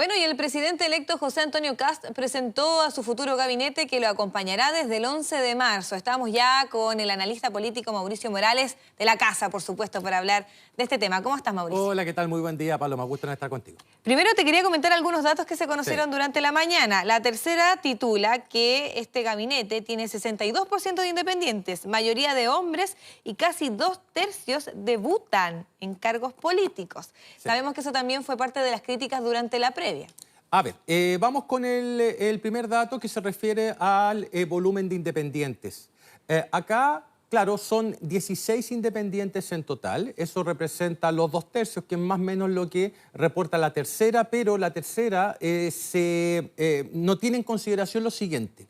Bueno, y el presidente electo José Antonio Kast presentó a su futuro gabinete que lo acompañará desde el 11 de marzo. Estamos ya con el analista político Mauricio Morales de la casa, por supuesto, para hablar de este tema. ¿Cómo estás, Mauricio? Hola, ¿qué tal? Muy buen día, Pablo. Me gusta estar contigo. Primero te quería comentar algunos datos que se conocieron durante la mañana. La tercera titula que este gabinete tiene 62% de independientes, mayoría de hombres y casi 2/3 debutan en cargos políticos. Sí. Sabemos que eso también fue parte de las críticas durante la previa. A ver, vamos con el primer dato que se refiere al volumen de independientes. Acá, claro, son 16 independientes en total. Eso representa los 2/3, que es más o menos lo que reporta la tercera, pero la tercera no tiene en consideración lo siguiente.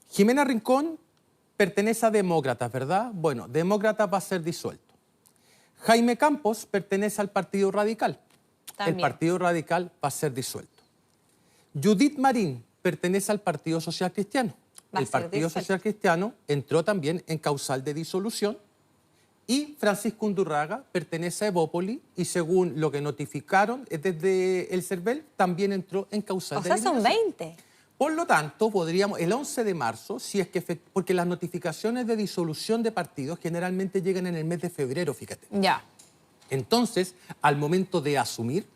Jimena Rincón pertenece a Demócratas, ¿verdad? Bueno, Demócratas va a ser disuelto. Jaime Campos pertenece al Partido Radical. También. El Partido Radical va a ser disuelto. Judith Marín pertenece al Partido Social Cristiano. El Partido Social Cristiano entró también en causal de disolución. Y Francisco Undurraga pertenece a Evópoli y según lo que notificaron desde el CERVEL, también entró en causal de disolución. O sea, son 20. Por lo tanto, podríamos, el 11 de marzo, si es que porque las notificaciones de disolución de partidos generalmente llegan en el mes de febrero, fíjate. Ya. Entonces, al momento de asumir,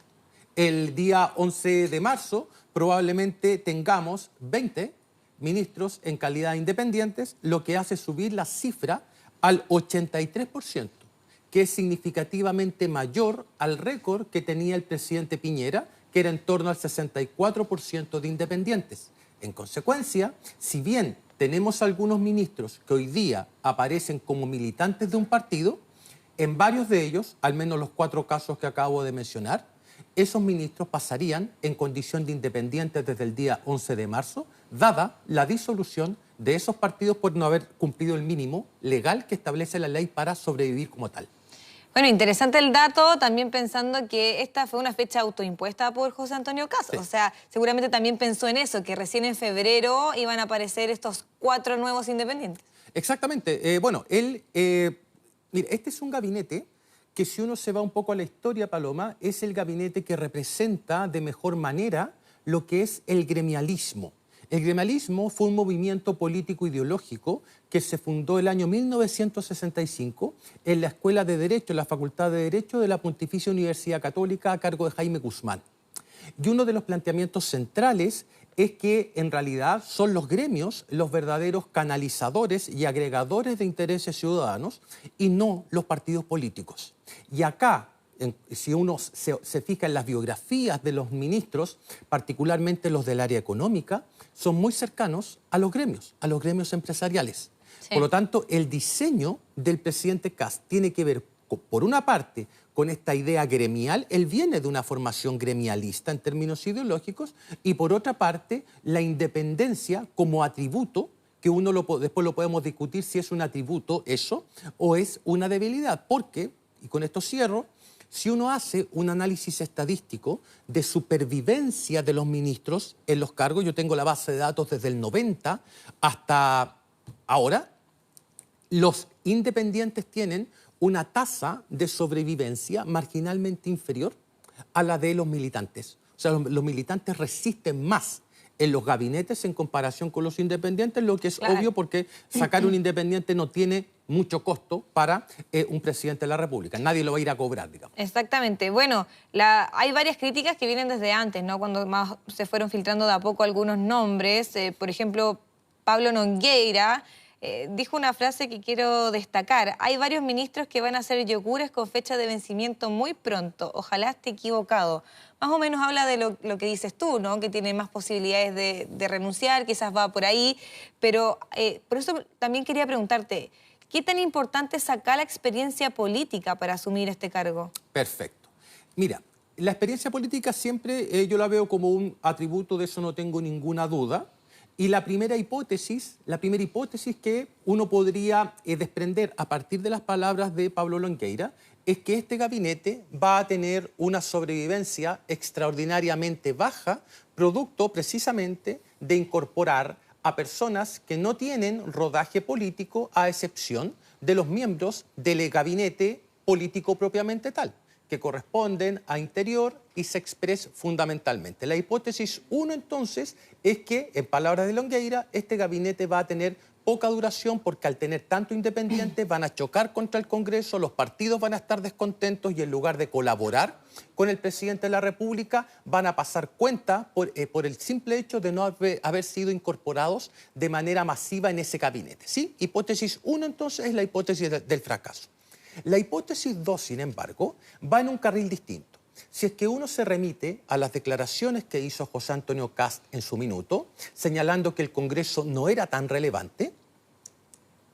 el día 11 de marzo, probablemente tengamos 20 ministros en calidad de independientes, lo que hace subir la cifra al 83%, que es significativamente mayor al récord que tenía el presidente Piñera, que era en torno al 64% de independientes. En consecuencia, si bien tenemos algunos ministros que hoy día aparecen como militantes de un partido, en varios de ellos, al menos los 4 casos que acabo de mencionar, esos ministros pasarían en condición de independientes desde el día 11 de marzo, dada la disolución de esos partidos por no haber cumplido el mínimo legal que establece la ley para sobrevivir como tal. Bueno, interesante el dato, también pensando que esta fue una fecha autoimpuesta por José Antonio Kast. Sí. O sea, seguramente también pensó en eso, que recién en febrero iban a aparecer estos 4 nuevos independientes. Exactamente. Mire, este es un gabinete que si uno se va un poco a la historia, Paloma, es el gabinete que representa de mejor manera lo que es el gremialismo. El gremialismo fue un movimiento político-ideológico que se fundó el año 1965 en la Escuela de Derecho, en la Facultad de Derecho de la Pontificia Universidad Católica a cargo de Jaime Guzmán. Y uno de los planteamientos centrales es que en realidad son los gremios los verdaderos canalizadores y agregadores de intereses ciudadanos y no los partidos políticos. Y acá, si uno se fija en las biografías de los ministros, particularmente los del área económica, son muy cercanos a los gremios empresariales. Sí. Por lo tanto, el diseño del presidente Kast tiene que ver, por una parte, con esta idea gremial. Él viene de una formación gremialista en términos ideológicos y por otra parte la independencia como atributo que después lo podemos discutir si es un atributo eso o es una debilidad, porque, y con esto cierro, si uno hace un análisis estadístico de supervivencia de los ministros en los cargos, yo tengo la base de datos desde el 90 hasta ahora, los independientes tienen una tasa de sobrevivencia marginalmente inferior a la de los militantes. O sea, los militantes resisten más en los gabinetes en comparación con los independientes, lo que es obvio porque sacar un independiente no tiene mucho costo para un presidente de la República. Nadie lo va a ir a cobrar, digamos. Exactamente. Bueno, hay varias críticas que vienen desde antes, ¿no? Cuando más se fueron filtrando de a poco algunos nombres. Por ejemplo, Pablo Nogueira dijo una frase que quiero destacar. Hay varios ministros que van a hacer yogures con fecha de vencimiento muy pronto. Ojalá esté equivocado. Más o menos habla de lo que dices tú, ¿no? Que tiene más posibilidades de renunciar, quizás va por ahí. Pero por eso también quería preguntarte, ¿qué tan importante es acá la experiencia política para asumir este cargo? Perfecto. Mira, la experiencia política siempre yo la veo como un atributo, de eso no tengo ninguna duda. Y la primera hipótesis que uno podría desprender a partir de las palabras de Pablo Longueira es que este gabinete va a tener una sobrevivencia extraordinariamente baja, producto precisamente de incorporar a personas que no tienen rodaje político, a excepción de los miembros del gabinete político propiamente tal, que corresponden a Interior y Sexpress fundamentalmente. La hipótesis 1 entonces es que, en palabras de Longueira, este gabinete va a tener poca duración porque al tener tanto independientes van a chocar contra el Congreso, los partidos van a estar descontentos y en lugar de colaborar con el presidente de la República van a pasar cuenta por el simple hecho de no haber sido incorporados de manera masiva en ese gabinete. ¿Sí? Hipótesis 1 entonces es la hipótesis del fracaso. La hipótesis 2, sin embargo, va en un carril distinto. Si es que uno se remite a las declaraciones que hizo José Antonio Kast en su minuto, señalando que el Congreso no era tan relevante,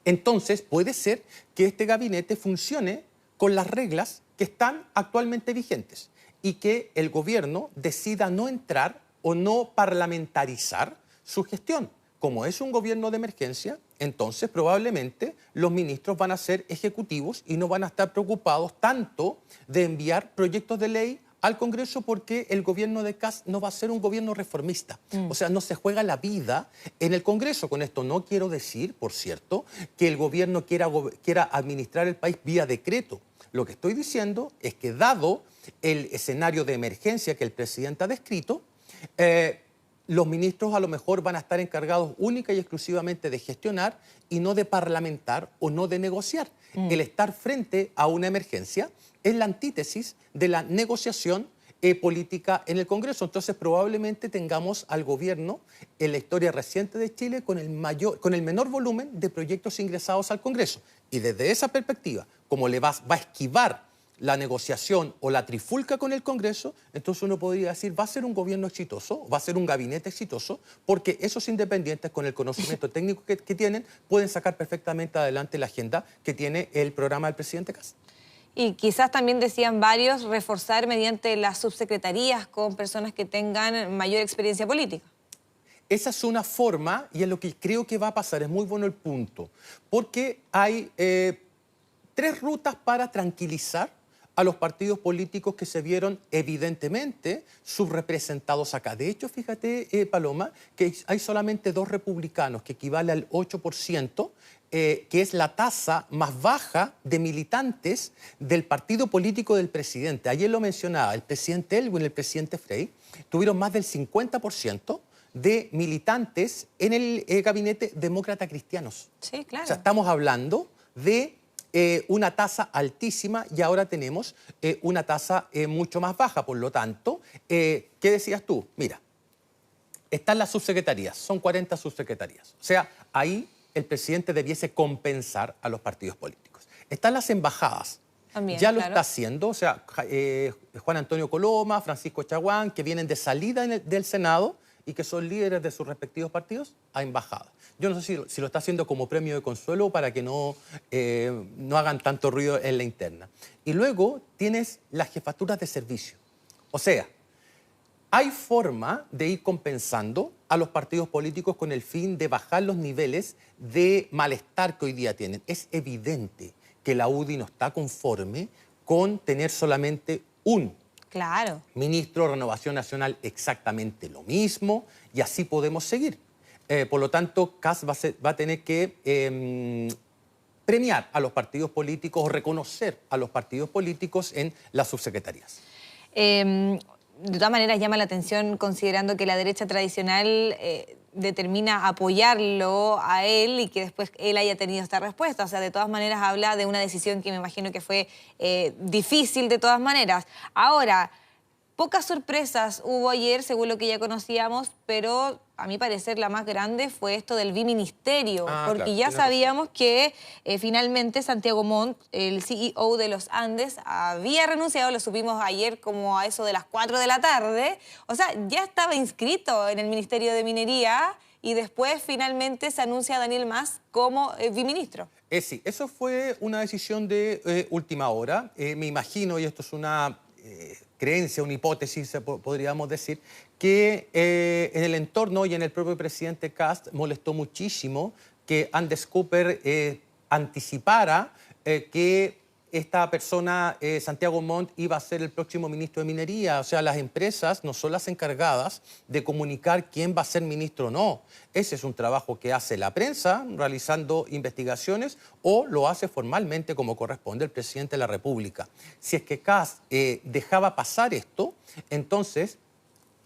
entonces puede ser que este gabinete funcione con las reglas que están actualmente vigentes y que el gobierno decida no entrar o no parlamentarizar su gestión. Como es un gobierno de emergencia, entonces probablemente los ministros van a ser ejecutivos y no van a estar preocupados tanto de enviar proyectos de ley al Congreso porque el gobierno de Kast no va a ser un gobierno reformista. O sea, no se juega la vida en el Congreso. Con esto no quiero decir, por cierto, que el gobierno quiera administrar el país vía decreto. Lo que estoy diciendo es que dado el escenario de emergencia que el presidente ha descrito, los ministros a lo mejor van a estar encargados única y exclusivamente de gestionar y no de parlamentar o no de negociar. El estar frente a una emergencia es la antítesis de la negociación política en el Congreso. Entonces probablemente tengamos al gobierno en la historia reciente de Chile con el menor volumen de proyectos ingresados al Congreso. Y desde esa perspectiva, como va a esquivar la negociación o la trifulca con el Congreso, entonces uno podría decir, va a ser un gobierno exitoso, va a ser un gabinete exitoso, porque esos independientes con el conocimiento técnico que tienen pueden sacar perfectamente adelante la agenda que tiene el programa del presidente Kast. Y quizás también decían varios reforzar mediante las subsecretarías con personas que tengan mayor experiencia política. Esa es una forma y es lo que creo que va a pasar. Es muy bueno el punto, porque hay 3 rutas para tranquilizar a los partidos políticos que se vieron evidentemente subrepresentados acá. De hecho, fíjate, Paloma, que hay solamente 2 republicanos, que equivale al 8%, que es la tasa más baja de militantes del partido político del presidente. Ayer lo mencionaba, el presidente Elwin y el presidente Frey tuvieron más del 50% de militantes en el gabinete demócrata cristianos. Sí, claro. O sea, estamos hablando de una tasa altísima y ahora tenemos una tasa mucho más baja. Por lo tanto, ¿qué decías tú? Mira, están las subsecretarías, son 40 subsecretarías. O sea, ahí el presidente debiese compensar a los partidos políticos. Están las embajadas. También, ya lo claro. está haciendo, o sea, Juan Antonio Coloma, Francisco Chaguán, que vienen de salida del Senado y que son líderes de sus respectivos partidos, a embajada. Yo no sé si lo está haciendo como premio de consuelo para que no hagan tanto ruido en la interna. Y luego tienes las jefaturas de servicio. O sea, hay forma de ir compensando a los partidos políticos con el fin de bajar los niveles de malestar que hoy día tienen. Es evidente que la UDI no está conforme con tener solamente un ministro de Renovación Nacional exactamente lo mismo, y así podemos seguir. Por lo tanto, Kast va a tener que premiar a los partidos políticos o reconocer a los partidos políticos en las subsecretarías. De todas maneras llama la atención considerando que la derecha tradicional determina apoyarlo a él y que después él haya tenido esta respuesta. O sea, de todas maneras habla de una decisión que me imagino que fue difícil de todas maneras. Ahora, pocas sorpresas hubo ayer, según lo que ya conocíamos, pero a mi parecer la más grande fue esto del biministerio, porque claro, ya sabíamos que finalmente Santiago Montt, el CEO de los Andes, había renunciado, lo supimos ayer como a eso de las 4 de la tarde, o sea, ya estaba inscrito en el Ministerio de Minería y después finalmente se anuncia a Daniel Mas como viceministro. Sí, eso fue una decisión de última hora. Me imagino, y esto es una creencia, una hipótesis, podríamos decir, que en el entorno y en el propio presidente Kast molestó muchísimo que Andes Cooper anticipara que esta persona, Santiago Montt, iba a ser el próximo ministro de Minería. O sea, las empresas no son las encargadas de comunicar quién va a ser ministro o no. Ese es un trabajo que hace la prensa, realizando investigaciones, o lo hace formalmente como corresponde el presidente de la República. Si es que Kast dejaba pasar esto, entonces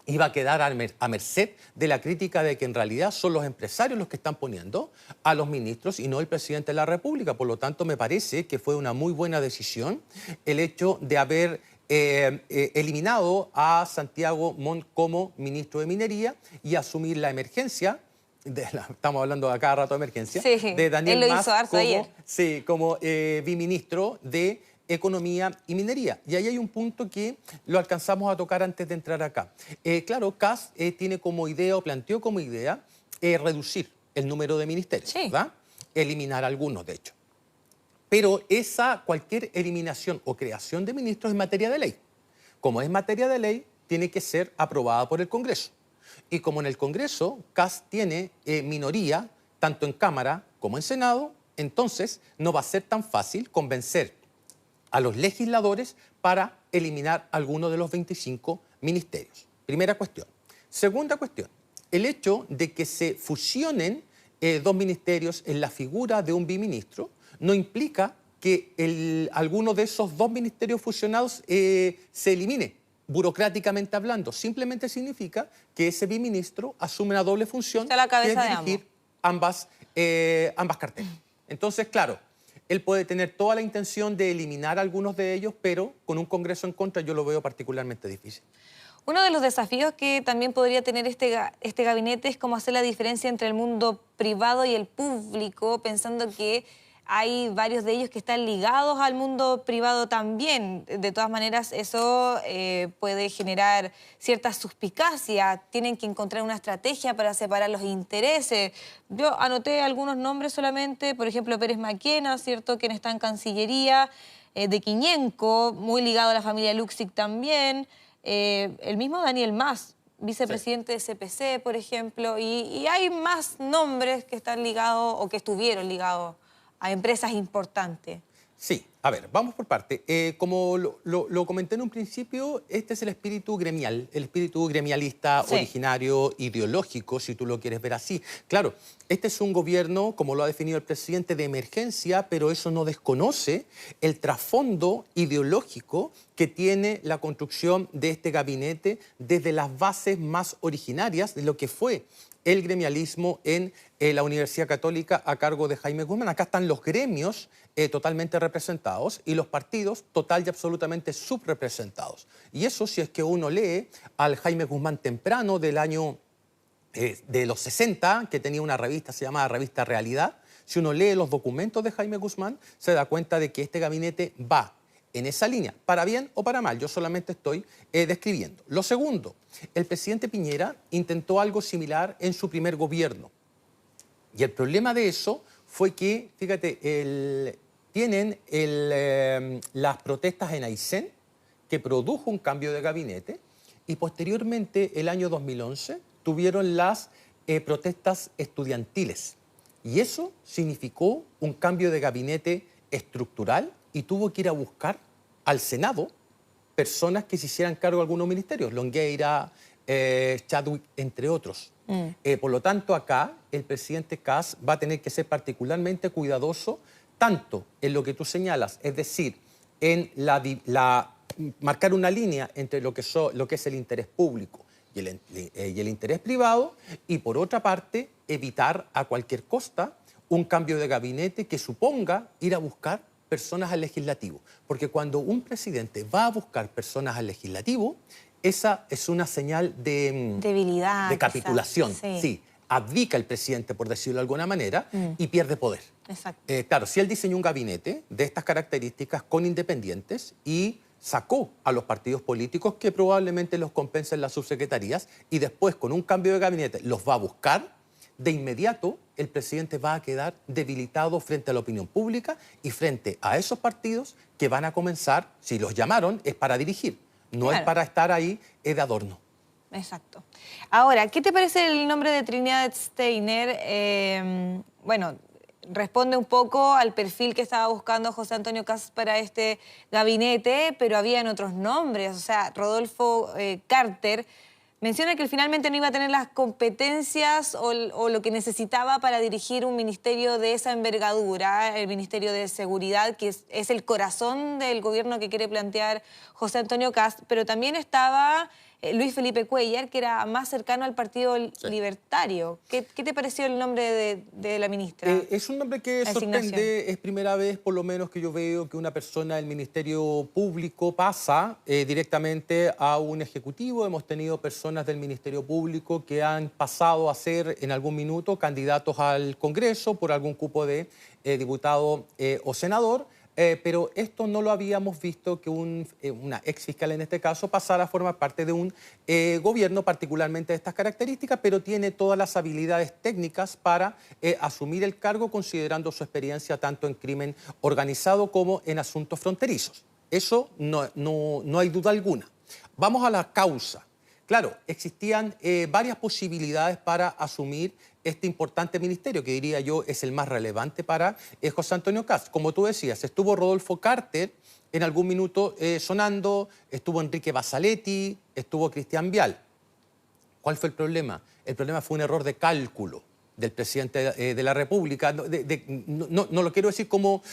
iba a quedar a merced de la crítica de que en realidad son los empresarios los que están poniendo a los ministros y no el presidente de la República. Por lo tanto, me parece que fue una muy buena decisión el hecho de haber eliminado a Santiago Montt como ministro de Minería y asumir la emergencia. Estamos hablando a cada rato de emergencia. Sí, de Daniel él lo Mas hizo harto ayer. Sí, como biministro de Economía y Minería. Y ahí hay un punto que lo alcanzamos a tocar antes de entrar acá. Claro, Kast tiene como idea o planteó como idea reducir el número de ministerios, Sí. ¿verdad? Eliminar algunos, de hecho. Pero cualquier eliminación o creación de ministros es materia de ley. Como es materia de ley, tiene que ser aprobada por el Congreso. Y como en el Congreso, Kast tiene minoría, tanto en Cámara como en Senado, entonces no va a ser tan fácil convencer a los legisladores para eliminar alguno de los 25 ministerios. Primera cuestión. Segunda cuestión, el hecho de que se fusionen dos ministerios en la figura de un biministro no implica que alguno de esos dos ministerios fusionados se elimine, burocráticamente hablando. Simplemente significa que ese biministro asume una doble función, Está a la cabeza que es de dirigir ambas carteras. Entonces, claro, él puede tener toda la intención de eliminar algunos de ellos, pero con un Congreso en contra yo lo veo particularmente difícil. Uno de los desafíos que también podría tener este gabinete es cómo hacer la diferencia entre el mundo privado y el público, pensando que hay varios de ellos que están ligados al mundo privado también. De todas maneras, eso puede generar cierta suspicacia. Tienen que encontrar una estrategia para separar los intereses. Yo anoté algunos nombres solamente, por ejemplo, Pérez Maquena, ¿cierto?, quien está en Cancillería, de Quiñenco, muy ligado a la familia Luksic también. El mismo Daniel Mas, vicepresidente Sí. de CPC, por ejemplo, y hay más nombres que están ligados o que estuvieron ligados a empresas importantes. Sí, a ver, vamos por parte. Como lo comenté en un principio, este es el espíritu gremial, el espíritu gremialista, Sí, originario, ideológico, si tú lo quieres ver así. Claro, este es un gobierno, como lo ha definido el presidente, de emergencia, pero eso no desconoce el trasfondo ideológico que tiene la construcción de este gabinete desde las bases más originarias de lo que fue el gremialismo en la Universidad Católica a cargo de Jaime Guzmán. Acá están los gremios totalmente representados y los partidos total y absolutamente subrepresentados. Y eso, si es que uno lee al Jaime Guzmán temprano del año de los 60, que tenía una revista, se llamaba Revista Realidad, si uno lee los documentos de Jaime Guzmán, se da cuenta de que este gabinete va en esa línea, para bien o para mal. Yo solamente estoy describiendo. Lo segundo, el presidente Piñera intentó algo similar en su primer gobierno. Y el problema de eso fue que, fíjate, tienen las protestas en Aysén, que produjo un cambio de gabinete, y posteriormente, el año 2011, tuvieron las protestas estudiantiles. Y eso significó un cambio de gabinete estructural y tuvo que ir a buscar al Senado personas que se hicieran cargo de algunos ministerios, Longueira, Chadwick, entre otros. Por lo tanto, acá el presidente Kast va a tener que ser particularmente cuidadoso, tanto en lo que tú señalas, es decir, en marcar una línea entre lo que es el interés público y el interés privado, y por otra parte, evitar a cualquier costa un cambio de gabinete que suponga ir a buscar personas al legislativo. Porque cuando un presidente va a buscar personas al legislativo, esa es una señal de debilidad, de capitulación. quizás. Sí, abdica el presidente, por decirlo de alguna manera, y pierde poder. Exacto. Claro, si él diseñó un gabinete de estas características con independientes y sacó a los partidos políticos que probablemente los compensen las subsecretarías y después con un cambio de gabinete los va a buscar, de inmediato el presidente va a quedar debilitado frente a la opinión pública y frente a esos partidos que van a comenzar, si los llamaron, es para dirigir, no Claro. es para estar ahí de adorno. Exacto. Ahora, ¿qué te parece el nombre de Trinidad Steiner? Bueno, responde un poco al perfil que estaba buscando José Antonio Kast para este gabinete, pero habían otros nombres. O sea, Rodolfo Carter menciona que finalmente no iba a tener las competencias o lo que necesitaba para dirigir un ministerio de esa envergadura, el Ministerio de Seguridad, que es el corazón del gobierno que quiere plantear José Antonio Kast, pero también estaba Luis Felipe Cuéllar, que era más cercano al Partido Libertario. ¿Qué te pareció el nombre de la ministra? Es un nombre que sorprende. Es primera vez, por lo menos, que yo veo que una persona del Ministerio Público pasa directamente a un ejecutivo. Hemos tenido personas del Ministerio Público que han pasado a ser en algún minuto candidatos al Congreso por algún cupo de diputado o senador. Pero esto no lo habíamos visto que una exfiscal en este caso pasara a formar parte de un gobierno particularmente de estas características, pero tiene todas las habilidades técnicas para asumir el cargo considerando su experiencia tanto en crimen organizado como en asuntos fronterizos. Eso no hay duda alguna. Vamos a la causa. Claro, existían varias posibilidades para asumir este importante ministerio, que diría yo es el más relevante para José Antonio Kast. Como tú decías, estuvo Rodolfo Carter en algún minuto sonando, estuvo Enrique Basaletti, estuvo Cristian Vial. ¿Cuál fue el problema? El problema fue un error de cálculo del presidente de la República. No lo quiero decir como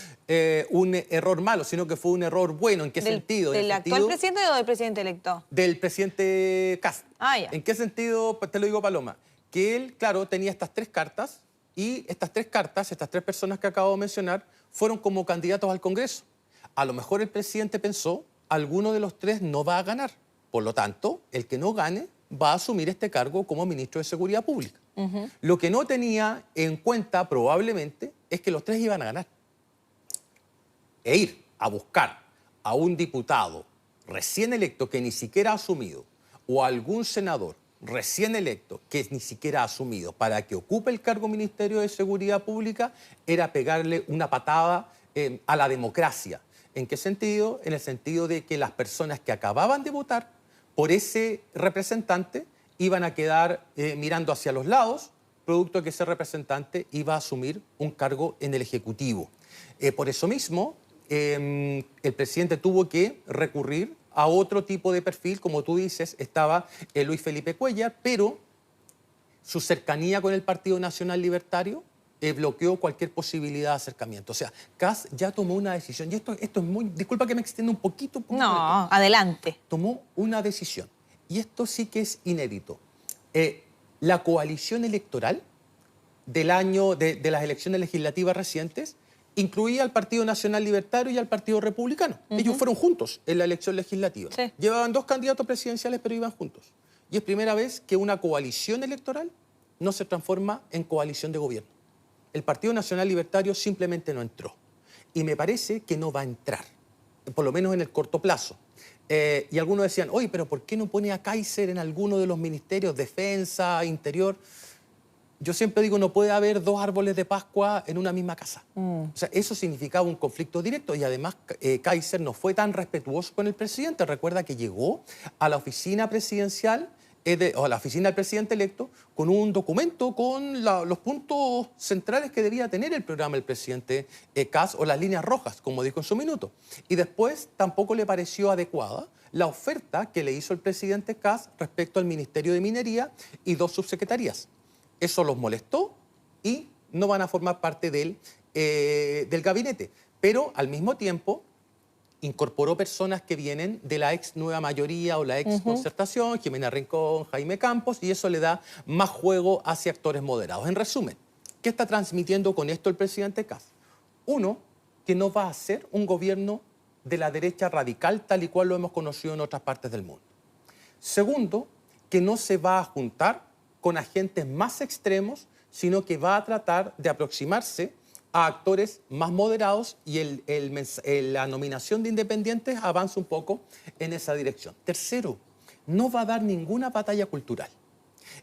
un error malo, sino que fue un error bueno. ¿En qué sentido? ¿Del actual presidente o del presidente electo? Del presidente Kast. Ah, ya. ¿En qué sentido? Pues te lo digo, Paloma. Que él, claro, tenía estas tres cartas y estas tres personas que acabo de mencionar, fueron como candidatos al Congreso. A lo mejor el presidente pensó, alguno de los tres no va a ganar. Por lo tanto, el que no gane va a asumir este cargo como ministro de Seguridad Pública. Lo que no tenía en cuenta probablemente es que los tres iban a ganar. E ir a buscar a un diputado recién electo que ni siquiera ha asumido o a algún senador recién electo que ni siquiera ha asumido para que ocupe el cargo Ministerio de Seguridad Pública era pegarle una patada a la democracia. ¿En qué sentido? En el sentido de que las personas que acababan de votar por ese representante iban a quedar mirando hacia los lados, producto de que ese representante iba a asumir un cargo en el Ejecutivo. Por eso mismo, el presidente tuvo que recurrir a otro tipo de perfil. Como tú dices, estaba Luis Felipe Cuéllar, pero su cercanía con el Partido Nacional Libertario bloqueó cualquier posibilidad de acercamiento. O sea, Kast ya tomó una decisión. Y esto es muy... Disculpa que me extienda un poquito. No, adelante. Tomó una decisión. Y esto sí que es inédito. La coalición electoral del año de las elecciones legislativas recientes incluía al Partido Nacional Libertario y al Partido Republicano. Ellos fueron juntos en la elección legislativa. Sí. Llevaban dos candidatos presidenciales, pero iban juntos. Y es primera vez que una coalición electoral no se transforma en coalición de gobierno. El Partido Nacional Libertario simplemente no entró. Y me parece que no va a entrar, por lo menos en el corto plazo. Y algunos decían, oye, pero ¿por qué no pone a Kaiser en alguno de los ministerios, defensa, interior? Yo siempre digo, no puede haber dos árboles de Pascua en una misma casa. O sea, eso significaba un conflicto directo y además Kaiser no fue tan respetuoso con el presidente. Recuerda que llegó a la oficina presidencial o a la oficina del presidente electo con un documento con los puntos centrales que debía tener el programa del presidente Kast o las líneas rojas, como dijo en su minuto. Y después tampoco le pareció adecuada la oferta que le hizo el presidente Kast respecto al Ministerio de Minería y dos subsecretarías. Eso los molestó y no van a formar parte del gabinete. Pero al mismo tiempo incorporó personas que vienen de la ex Nueva Mayoría o la ex Concertación, Jimena Rincón, Jaime Campos, y eso le da más juego hacia actores moderados. En resumen, ¿qué está transmitiendo con esto el presidente Kast? Uno, que no va a ser un gobierno de la derecha radical tal y cual lo hemos conocido en otras partes del mundo. Segundo, que no se va a juntar con agentes más extremos, sino que va a tratar de aproximarse a actores más moderados y la nominación de independientes avanza un poco en esa dirección. Tercero, no va a dar ninguna batalla cultural.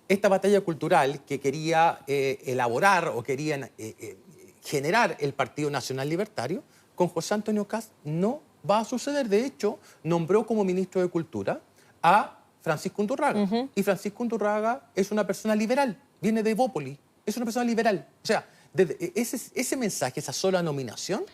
Esta batalla cultural que quería elaborar o querían generar el Partido Nacional Libertario, con José Antonio Kast no va a suceder. De hecho, nombró como ministro de Cultura a Francisco Undurraga. Y Francisco Undurraga es una persona liberal, viene de Evópoli, es una persona liberal. O sea, ese mensaje, esa sola nominación,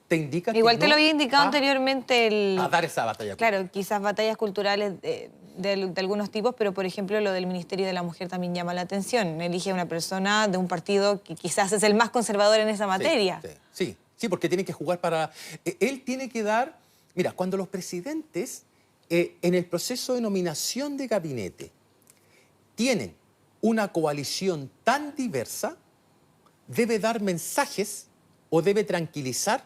te indica que Igual te no lo había indicado va anteriormente a dar esa batalla. Claro, quizás batallas culturales de algunos tipos, pero por ejemplo lo del Ministerio de la Mujer también llama la atención. Elige a una persona de un partido que quizás es el más conservador en esa materia. Sí, porque tiene que jugar para... Él tiene que dar... Mira, cuando los presidentes en el proceso de nominación de gabinete tienen una coalición tan diversa, debe dar mensajes o debe tranquilizar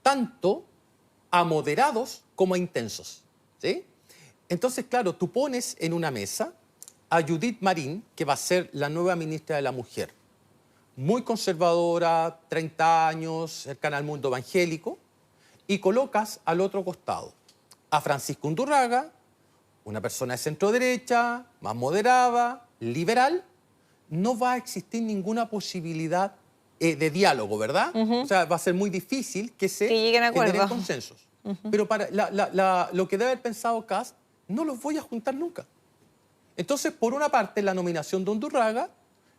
tanto a moderados como a intensos, ¿sí? Entonces, claro, tú pones en una mesa a Judith Marín, que va a ser la nueva ministra de la Mujer, muy conservadora, 30 años, cercana al mundo evangélico, y colocas al otro costado a Francisco Undurraga, una persona de centro derecha, más moderada, liberal. No va a existir ninguna posibilidad de diálogo, ¿verdad? O sea, va a ser muy difícil que se lleguen a acuerdo. generen consensos. Pero para lo que debe haber pensado Kast, no los voy a juntar nunca. Entonces, por una parte, la nominación de Undurraga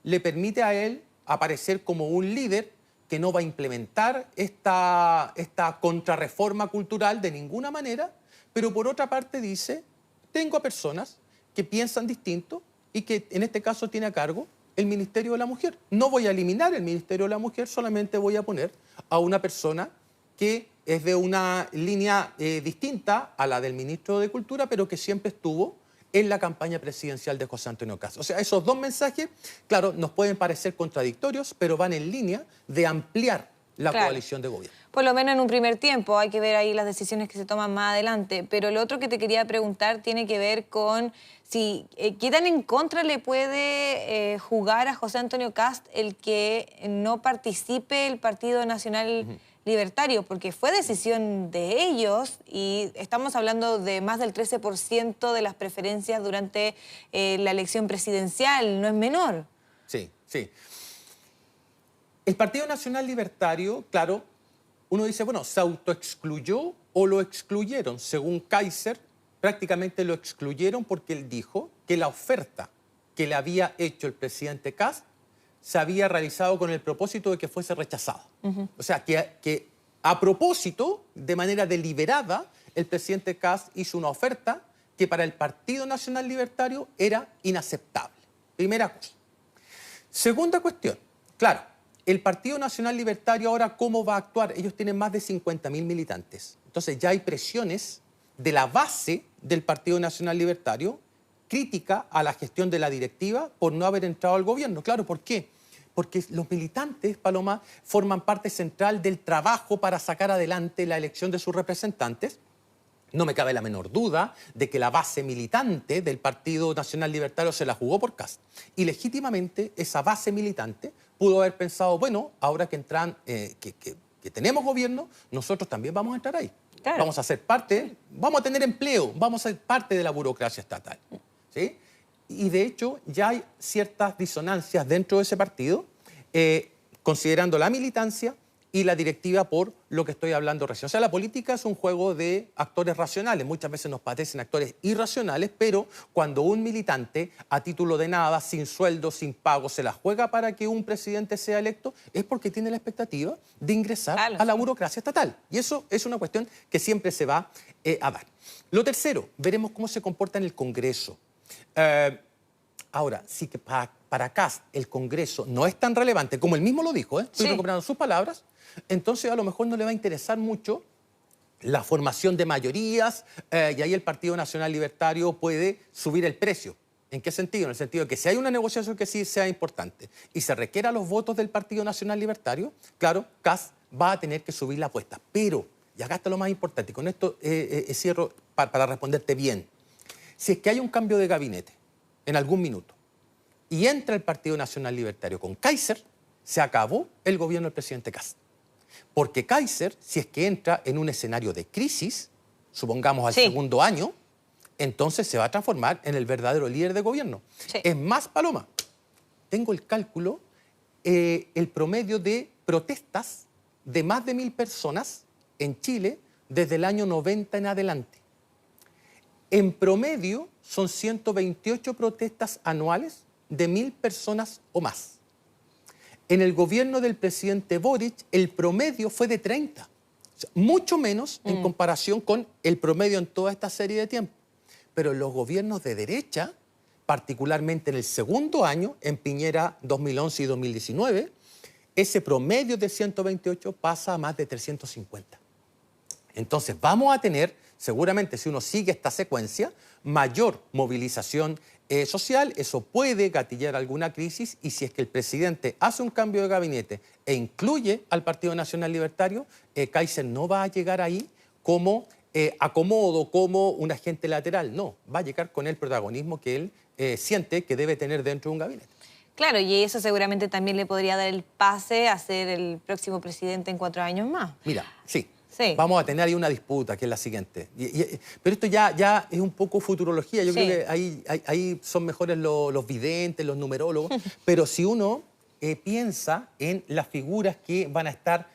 le permite a él aparecer como un líder que no va a implementar esta contrarreforma cultural de ninguna manera, pero por otra parte dice, tengo a personas que piensan distinto y que en este caso tiene a cargo el Ministerio de la Mujer. No voy a eliminar el Ministerio de la Mujer, solamente voy a poner a una persona que es de una línea distinta a la del ministro de Cultura, pero que siempre estuvo en la campaña presidencial de José Antonio Kast. O sea, esos dos mensajes, claro, nos pueden parecer contradictorios, pero van en línea de ampliar la coalición de gobierno. Por lo menos en un primer tiempo, hay que ver ahí las decisiones que se toman más adelante. Pero lo otro que te quería preguntar tiene que ver con si qué tan en contra le puede jugar a José Antonio Kast el que no participe el Partido Nacional Libertario, porque fue decisión de ellos y estamos hablando de más del 13% de las preferencias durante la elección presidencial, no es menor. Sí. El Partido Nacional Libertario, claro, uno dice, bueno, ¿se autoexcluyó o lo excluyeron? Según Kaiser, prácticamente lo excluyeron porque él dijo que la oferta que le había hecho el presidente Kast se había realizado con el propósito de que fuese rechazada. O sea, que a propósito, de manera deliberada, el presidente Kast hizo una oferta que para el Partido Nacional Libertario era inaceptable. Primera cosa. Segunda cuestión, claro, el Partido Nacional Libertario ahora, ¿cómo va a actuar? Ellos tienen más de 50.000 militantes. Entonces ya hay presiones de la base del Partido Nacional Libertario crítica a la gestión de la directiva por no haber entrado al gobierno. Claro, ¿por qué? Porque los militantes, Paloma, forman parte central del trabajo para sacar adelante la elección de sus representantes. No me cabe la menor duda de que la base militante del Partido Nacional Libertario se la jugó por Kast. Y legítimamente esa base militante pudo haber pensado, bueno, ahora que que tenemos gobierno, nosotros también vamos a entrar ahí. Claro. Vamos a ser parte, vamos a tener empleo, vamos a ser parte de la burocracia estatal. ¿Sí? Y de hecho ya hay ciertas disonancias dentro de ese partido, considerando la militancia y la directiva por lo que estoy hablando recién. O sea, la política es un juego de actores racionales. Muchas veces nos parecen actores irracionales, pero cuando un militante, a título de nada, sin sueldo, sin pago, se la juega para que un presidente sea electo, es porque tiene la expectativa de ingresar a la burocracia estatal. Y eso es una cuestión que siempre se va a dar. Lo tercero, veremos cómo se comporta en el Congreso. Ahora, sí que para Kast el Congreso no es tan relevante, como él mismo lo dijo, estoy recuperando sus palabras, entonces a lo mejor no le va a interesar mucho la formación de mayorías y ahí el Partido Nacional Libertario puede subir el precio. ¿En qué sentido? En el sentido de que si hay una negociación que sí sea importante y se requiera los votos del Partido Nacional Libertario, claro, Kast va a tener que subir la apuesta. Pero, y acá está lo más importante, y con esto cierro para responderte bien, si es que hay un cambio de gabinete en algún minuto y entra el Partido Nacional Libertario con Kaiser, se acabó el gobierno del presidente Kast. Porque Kaiser, si es que entra en un escenario de crisis, supongamos al segundo año, entonces se va a transformar en el verdadero líder de gobierno. Es más, Paloma, tengo el cálculo, el promedio de protestas de más de 1.000 personas en Chile desde el año 90 en adelante. En promedio son 128 protestas anuales de 1.000 personas o más. En el gobierno del presidente Boric, el promedio fue de 30. O sea, mucho menos en comparación con el promedio en toda esta serie de tiempo. Pero en los gobiernos de derecha, particularmente en el segundo año, en Piñera 2011 y 2019, ese promedio de 128 pasa a más de 350. Entonces vamos a tener, seguramente si uno sigue esta secuencia, mayor movilización social. Eso puede gatillar alguna crisis, y si es que el presidente hace un cambio de gabinete e incluye al Partido Nacional Libertario, Kaiser no va a llegar ahí como acomodo, como un agente lateral. No, va a llegar con el protagonismo que él siente que debe tener dentro de un gabinete. Claro, y eso seguramente también le podría dar el pase a ser el próximo presidente en 4 años más. Mira, sí. Sí. Vamos a tener ahí una disputa, que es la siguiente. Pero esto ya es un poco futurología. Yo creo que ahí son mejores los videntes, los numerólogos. Pero si uno piensa en las figuras que van a estar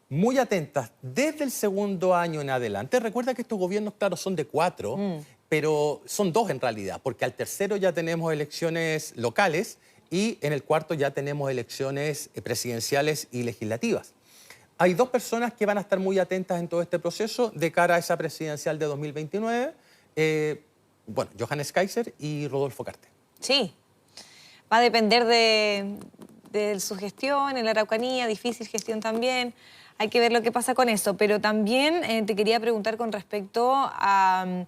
muy atentas desde el segundo año en adelante. Recuerda que estos gobiernos, claro, son de 4, pero son 2 en realidad, porque al tercero ya tenemos elecciones locales y en el cuarto ya tenemos elecciones presidenciales y legislativas. Hay 2 personas que van a estar muy atentas en todo este proceso de cara a esa presidencial de 2029. Bueno, Johannes Kaiser y Rodolfo Carter. Sí, va a depender de su gestión en la Araucanía, difícil gestión también. Hay que ver lo que pasa con eso. Pero también te quería preguntar con respecto a...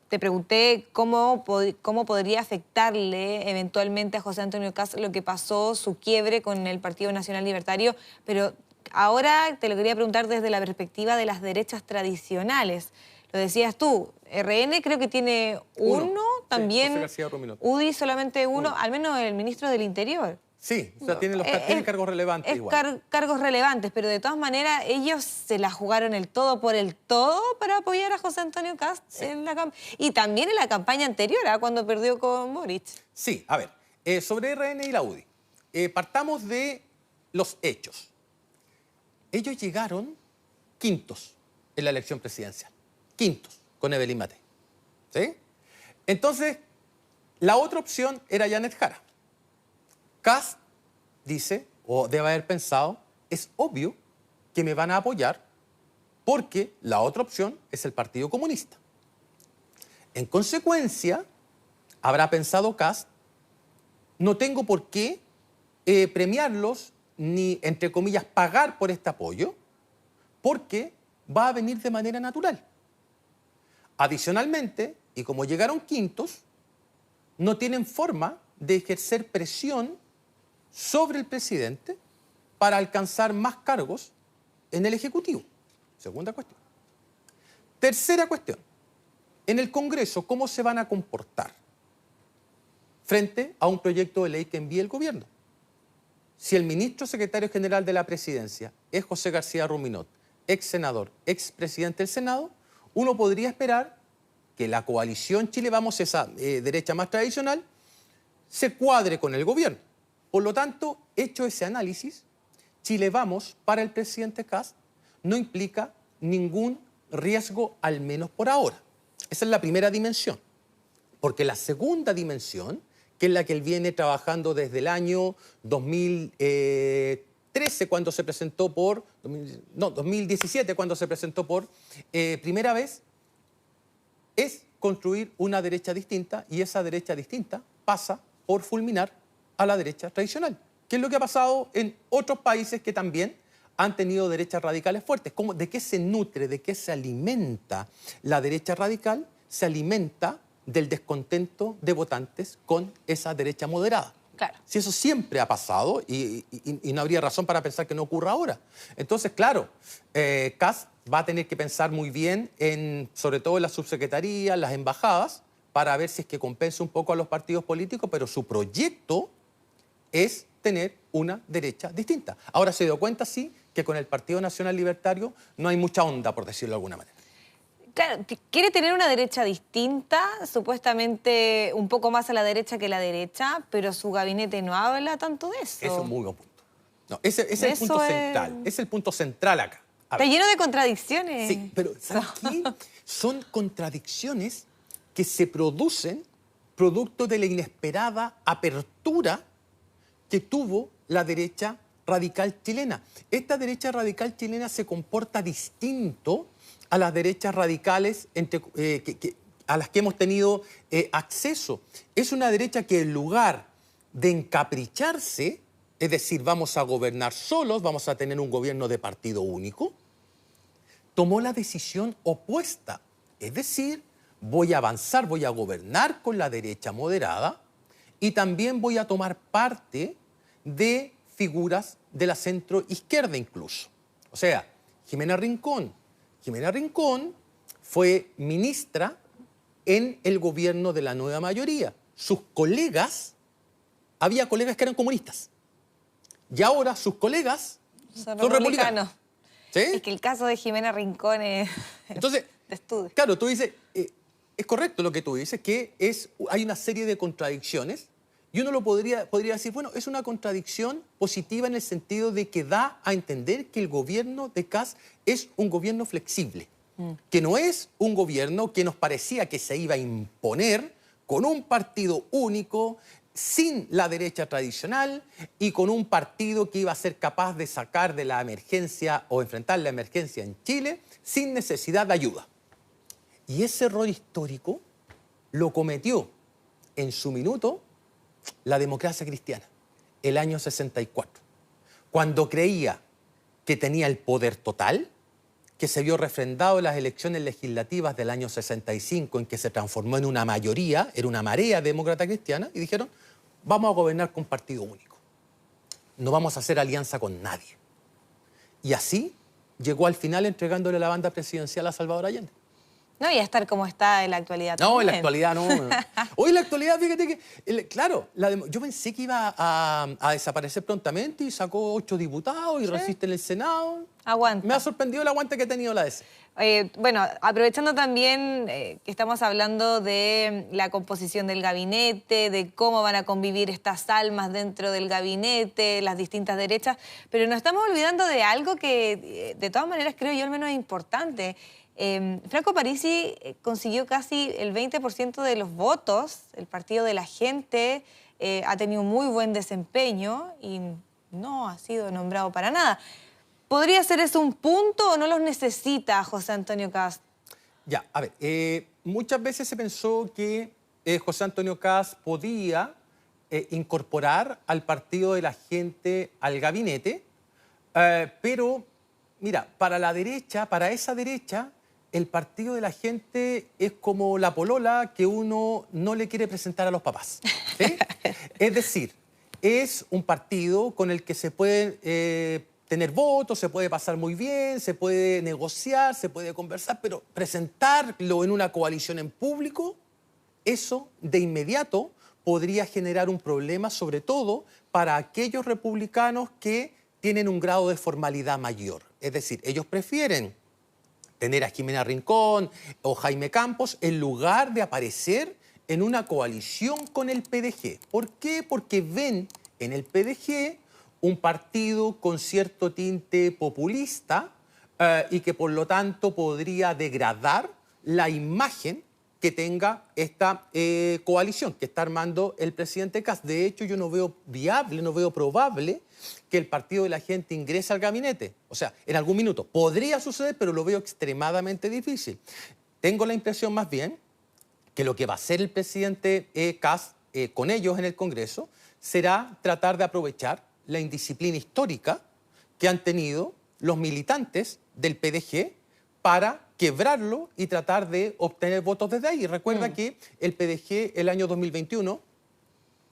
te pregunté cómo podría afectarle eventualmente a José Antonio Kast lo que pasó, su quiebre con el Partido Nacional Libertario, pero ahora te lo quería preguntar desde la perspectiva de las derechas tradicionales. Lo decías tú, RN creo que tiene uno también, sí, José García Ruminot. UDI solamente uno, al menos el ministro del Interior. Sí, o sea, tienen cargos relevantes igual. Cargos relevantes, pero de todas maneras ellos se la jugaron el todo por el todo para apoyar a José Antonio Kast en la campaña. Y también en la campaña anterior, cuando perdió con Boric. Sí, a ver, sobre RN y la UDI. Partamos de los hechos. Ellos llegaron quintos en la elección presidencial. Quintos, con Evelyn Matei. ¿Sí? Entonces, la otra opción era Janet Jara. Kast dice, o debe haber pensado, es obvio que me van a apoyar porque la otra opción es el Partido Comunista. En consecuencia, habrá pensado Kast, no tengo por qué premiarlos ni, entre comillas, pagar por este apoyo, porque va a venir de manera natural. Adicionalmente, y como llegaron quintos, no tienen forma de ejercer presión sobre el presidente para alcanzar más cargos en el Ejecutivo. Segunda cuestión. Tercera cuestión. En el Congreso, ¿cómo se van a comportar frente a un proyecto de ley que envíe el gobierno? Si el ministro secretario general de la presidencia es José García Ruminot, ex senador, ex presidente del Senado, uno podría esperar que la coalición Chile Vamos, esa derecha más tradicional, se cuadre con el gobierno. Por lo tanto, hecho ese análisis, Chile Vamos para el presidente Kast no implica ningún riesgo, al menos por ahora. Esa es la primera dimensión. Porque la segunda dimensión, que es la que él viene trabajando desde el año 2013, cuando se presentó por... 2017, cuando se presentó por primera vez, es construir una derecha distinta, y esa derecha distinta pasa por fulminar a la derecha tradicional, que es lo que ha pasado en otros países que también han tenido derechas radicales fuertes. ¿De qué se nutre, de qué se alimenta la derecha radical? Se alimenta del descontento de votantes con esa derecha moderada. Claro. Si eso siempre ha pasado y no habría razón para pensar que no ocurra ahora. Entonces, claro, Kast va a tener que pensar muy bien, sobre todo en las subsecretarías, las embajadas, para ver si es que compensa un poco a los partidos políticos, pero su proyecto es tener una derecha distinta. Ahora se dio cuenta, sí, que con el Partido Nacional Libertario no hay mucha onda, por decirlo de alguna manera. Claro, quiere tener una derecha distinta, supuestamente un poco más a la derecha que la derecha, pero su gabinete no habla tanto de eso. Eso es un muy buen punto. No, ese es el punto central. Es el punto central acá. Está lleno de contradicciones. Sí, pero ¿sabes qué? Son contradicciones que se producen producto de la inesperada apertura que tuvo la derecha radical chilena. Esta derecha radical chilena se comporta distinto a las derechas radicales a las que hemos tenido acceso. Es una derecha que en lugar de encapricharse, es decir, vamos a gobernar solos, vamos a tener un gobierno de partido único, tomó la decisión opuesta. Es decir, voy a avanzar, voy a gobernar con la derecha moderada y también voy a tomar parte de figuras de la centro-izquierda incluso. O sea, Jimena Rincón. Jimena Rincón fue ministra en el gobierno de la nueva mayoría. Sus colegas, había colegas que eran comunistas. Y ahora sus colegas son republicanos. ¿Sí? Es que el caso de Jimena Rincón es Entonces, de estudio. Claro, tú dices, es correcto lo que tú dices, que hay una serie de contradicciones y uno podría decir, bueno, es una contradicción positiva en el sentido de que da a entender que el gobierno de Kast es un gobierno flexible, que no es un gobierno que nos parecía que se iba a imponer con un partido único, sin la derecha tradicional y con un partido que iba a ser capaz de sacar de la emergencia o enfrentar la emergencia en Chile sin necesidad de ayuda. Y ese error histórico lo cometió en su minuto la democracia cristiana, el año 64, cuando creía que tenía el poder total, que se vio refrendado en las elecciones legislativas del año 65, en que se transformó en una mayoría, era una marea demócrata cristiana, y dijeron, vamos a gobernar con partido único. No vamos a hacer alianza con nadie. Y así llegó al final entregándole la banda presidencial a Salvador Allende. No, y a estar como está en la actualidad también. No, en la actualidad no. Hoy en la actualidad, fíjate que, claro, yo pensé que iba a desaparecer prontamente y sacó 8 diputados y resiste en el Senado. Aguanta. Me ha sorprendido el aguante que ha tenido la DC. Bueno, aprovechando también que estamos hablando de la composición del gabinete, de cómo van a convivir estas almas dentro del gabinete, las distintas derechas, pero nos estamos olvidando de algo que de todas maneras creo yo al menos es importante. Franco Parisi consiguió casi el 20% de los votos, el partido de la gente ha tenido muy buen desempeño y no ha sido nombrado para nada. ¿Podría ser eso un punto o no los necesita José Antonio Kast? Ya, a ver, muchas veces se pensó que José Antonio Kast podía incorporar al partido de la gente al gabinete, pero mira, para la derecha, para esa derecha, el partido de la gente es como la polola que uno no le quiere presentar a los papás. ¿Sí? Es decir, es un partido con el que se puede tener votos, se puede pasar muy bien, se puede negociar, se puede conversar, pero presentarlo en una coalición en público, eso de inmediato podría generar un problema, sobre todo para aquellos republicanos que tienen un grado de formalidad mayor. Es decir, ellos prefieren tener a Jimena Rincón o Jaime Campos en lugar de aparecer en una coalición con el PDG. ¿Por qué? Porque ven en el PDG un partido con cierto tinte populista y que por lo tanto podría degradar la imagen que tenga esta coalición que está armando el presidente Kast. De hecho, yo no veo viable, no veo probable que el partido de la gente ingrese al gabinete. O sea, en algún minuto podría suceder, pero lo veo extremadamente difícil. Tengo la impresión más bien que lo que va a hacer el presidente Kast con ellos en el Congreso será tratar de aprovechar la indisciplina histórica que han tenido los militantes del PDG para quebrarlo y tratar de obtener votos desde ahí. Recuerda que el PDG el año 2021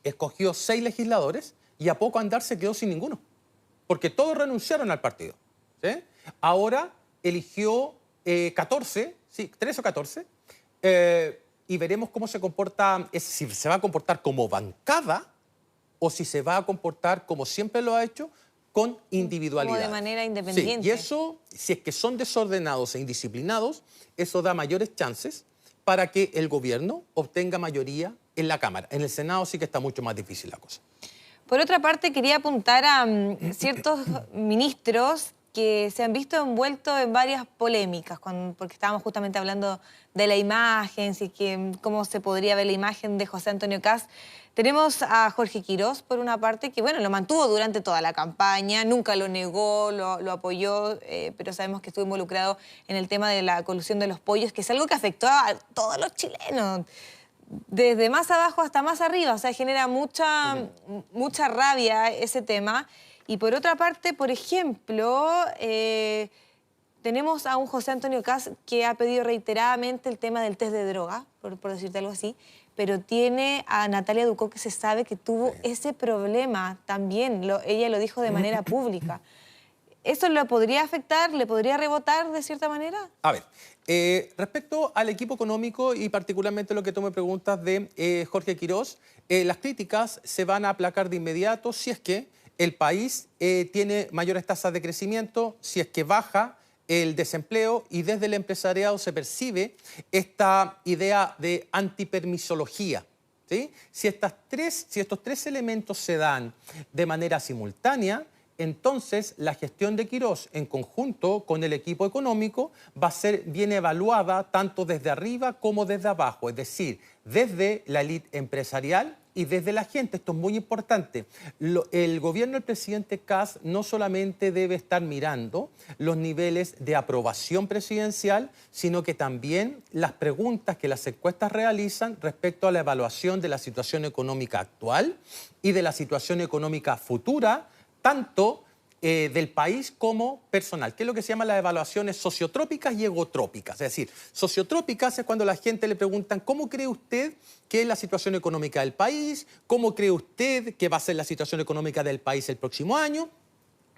escogió 6 legisladores y a poco andar se quedó sin ninguno, porque todos renunciaron al partido. ¿Sí? Ahora eligió 14, sí, 13 o 14, y veremos cómo se comporta, si se va a comportar como bancada o si se va a comportar como siempre lo ha hecho, con individualidad. Como de manera independiente. Sí, y eso, si es que son desordenados e indisciplinados, eso da mayores chances para que el gobierno obtenga mayoría en la Cámara. En el Senado sí que está mucho más difícil la cosa. Por otra parte, quería apuntar a ciertos ministros que se han visto envueltos en varias polémicas, porque estábamos justamente hablando de la imagen, cómo se podría ver la imagen de José Antonio Kast. Tenemos a Jorge Quirós, por una parte, que bueno, lo mantuvo durante toda la campaña, nunca lo negó, lo apoyó, pero sabemos que estuvo involucrado en el tema de la colusión de los pollos, que es algo que afectó a todos los chilenos, desde más abajo hasta más arriba, o sea, genera mucha rabia ese tema. Y por otra parte, por ejemplo, tenemos a un José Antonio Kast que ha pedido reiteradamente el tema del test de droga, por decirte algo así, pero tiene a Natalia Ducó que se sabe que tuvo ese problema también, ella lo dijo de manera pública. ¿Eso lo podría afectar, le podría rebotar de cierta manera? A ver, respecto al equipo económico y particularmente lo que tú me preguntas de Jorge Quirós, las críticas se van a aplacar de inmediato si es que el país tiene mayores tasas de crecimiento, si es que baja el desempleo y desde el empresariado se percibe esta idea de antipermisología, ¿sí? Si estos tres elementos se dan de manera simultánea, entonces la gestión de Quirós en conjunto con el equipo económico va a ser bien evaluada tanto desde arriba como desde abajo, es decir, desde la élite empresarial y desde la gente. Esto es muy importante. El gobierno del presidente Kast no solamente debe estar mirando los niveles de aprobación presidencial, sino que también las preguntas que las encuestas realizan respecto a la evaluación de la situación económica actual y de la situación económica futura, tanto del país como personal, que es lo que se llama las evaluaciones sociotrópicas y egotrópicas. Es decir, sociotrópicas es cuando a la gente le preguntan ¿cómo cree usted que es la situación económica del país? ¿Cómo cree usted que va a ser la situación económica del país el próximo año?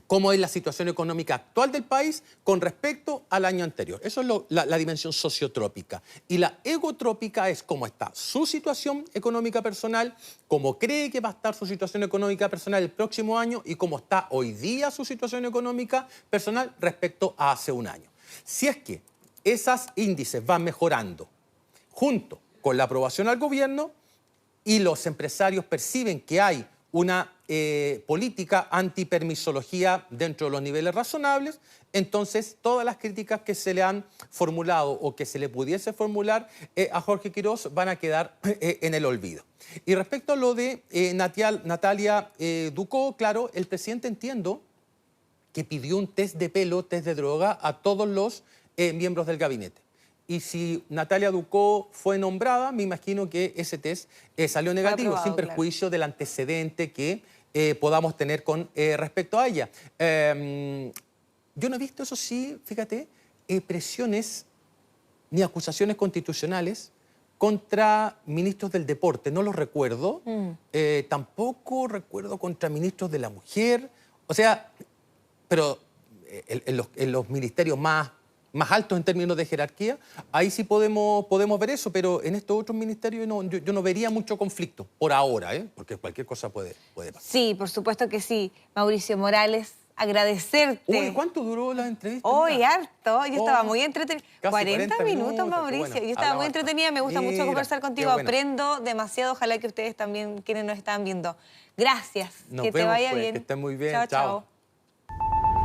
¿Cómo es la situación económica actual del país con respecto al año anterior? Eso es la dimensión sociotrópica. Y la egotrópica es cómo está su situación económica personal, cómo cree que va a estar su situación económica personal el próximo año y cómo está hoy día su situación económica personal respecto a hace un año. Si es que esos índices van mejorando junto con la aprobación al gobierno y los empresarios perciben que hay una política antipermisología dentro de los niveles razonables, entonces todas las críticas que se le han formulado o que se le pudiese formular a Jorge Quirós van a quedar en el olvido. Y respecto a lo de Natalia Ducó, claro, el presidente entiendo que pidió un test de pelo, test de droga a todos los miembros del gabinete. Y si Natalia Ducó fue nombrada, me imagino que ese test salió negativo, sin perjuicio del antecedente que podamos tener con respecto a ella. Yo no he visto, eso sí, fíjate, presiones ni acusaciones constitucionales contra ministros del deporte. No los recuerdo. Tampoco recuerdo contra ministros de la mujer. O sea, pero en los ministerios más altos en términos de jerarquía, ahí sí podemos ver eso, pero en estos otros ministerios yo no vería mucho conflicto, por ahora, porque cualquier cosa puede pasar. Sí, por supuesto que sí. Mauricio Morales, agradecerte. Uy, ¿cuánto duró la entrevista? Hoy harto, yo estaba muy entretenida. 40 minutos, Mauricio. Bueno, yo estaba muy entretenida, me gusta mucho conversar contigo, aprendo demasiado, ojalá que ustedes también, quienes nos están viendo. Gracias, que te vaya bien. Que estén muy bien, chao.